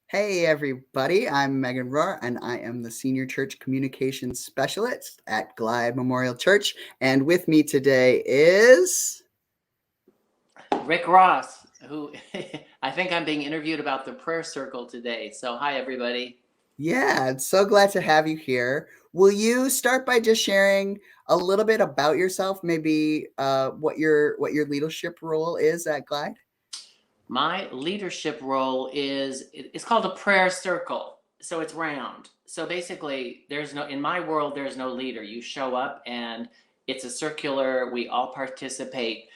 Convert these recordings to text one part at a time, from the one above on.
Hey everybody, I'm Megan Rohr and I am the Senior Church Communications Specialist at Glide Memorial Church. And with me today is Rick Ross, who I think I'm being interviewed about the prayer circle today. So, hi, everybody. yeah, so glad to have you here. Will you start by just sharing a little bit about yourself, maybe what your leadership role is at Glide? My leadership role is it's called a prayer circle. So, it's round. So, basically, in my world, there's no leader. You show up and it's a circular, we all participate,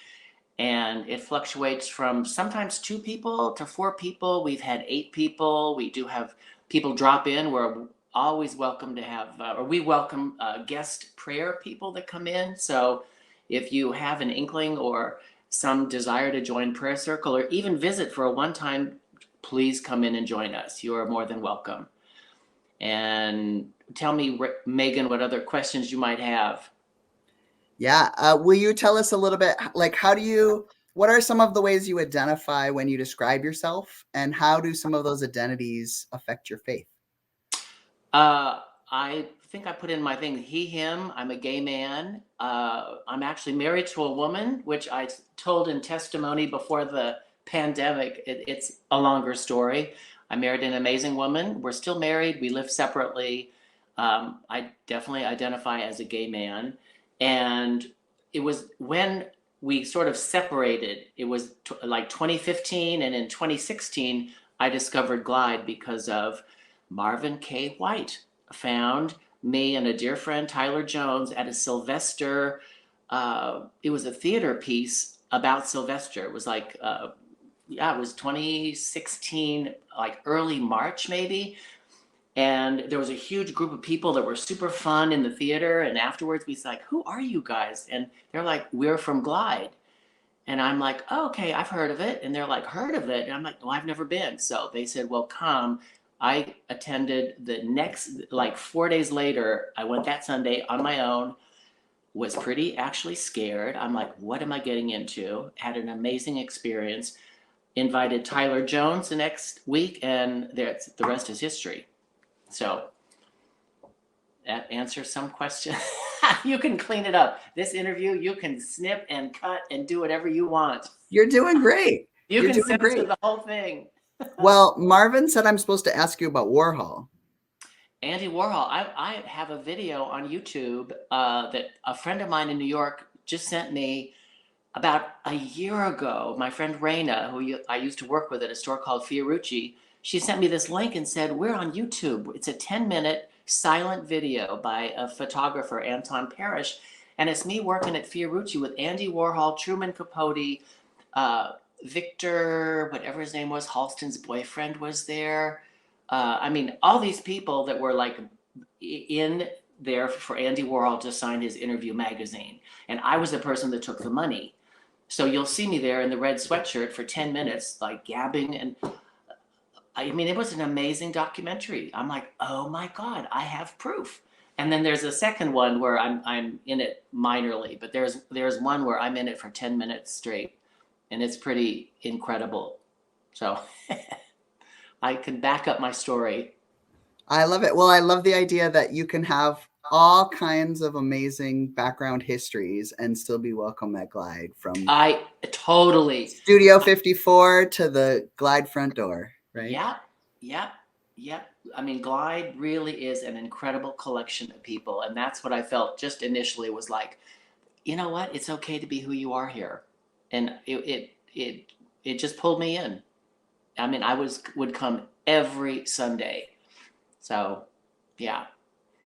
and it fluctuates from sometimes 2 people to 4 people. We've had 8 people. We do have people drop in. We're always welcome to have, or we welcome guest prayer people that come in. So if you have an inkling or some desire to join Prayer Circle or even visit for a one time, please come in and join us. You are more than welcome. And tell me, Megan, what other questions you might have. Yeah, will you tell us a little bit, like, what are some of the ways you identify when you describe yourself, and how do some of those identities affect your faith? I think I put in my thing, he, him. I'm a gay man. I'm actually married to a woman, which I told in testimony before the pandemic. It's a longer story. I married an amazing woman. We're still married. We live separately. I definitely identify as a gay man. And it was when we sort of separated, it was like 2015. And in 2016, I discovered Glide because of Marvin K. White found me and a dear friend, Tyler Jones, at a Sylvester. It was a theater piece about Sylvester. It was like, yeah, it was 2016, like early March maybe. And there was a huge group of people that were super fun in the theater. And afterwards, we said, like, who are you guys? And they're like, we're from Glide. And I'm like, oh, okay, I've heard of it. And they're like, heard of it? And I'm like, no, I've never been. So they said, well, come. I attended the next, like 4 days later, I went that Sunday on my own, was pretty actually scared. I'm like, what am I getting into? Had an amazing experience. Invited Tyler Jones the next week, and the rest is history. So that answers some question. You can clean it up. This interview, you can snip and cut and do whatever you want. You're doing great. You You're can doing censor great. the whole thing. Well, Marvin said I'm supposed to ask you about Warhol. Andy Warhol. I have a video on YouTube that a friend of mine in New York just sent me about a year ago. My friend Raina, I used to work with at a store called Fiorucci, she sent me this link and said, we're on YouTube. It's a 10-minute silent video by a photographer, Anton Parrish. And it's me working at Fiorucci with Andy Warhol, Truman Capote, uh, Victor, whatever his name was, Halston's boyfriend was there. I mean, all these people that were like in there for Andy Warhol to sign his interview magazine. And I was the person that took the money. So you'll see me there in the red sweatshirt for 10 minutes, like gabbing. And I mean, it was an amazing documentary. I'm like, oh my God, I have proof. And then there's a second one where I'm in it minorly, but there's one where I'm in it for 10 minutes straight, and it's pretty incredible. So I can back up my story. I love it. Well, I love the idea that you can have all kinds of amazing background histories and still be welcome at Glide, from I totally. Studio 54 to the Glide front door, right? Yep, yep, yep. I mean, Glide really is an incredible collection of people, and that's what I felt just initially was like, you know what? It's okay to be who you are here, and it just pulled me in. I mean, would come every Sunday, so yeah.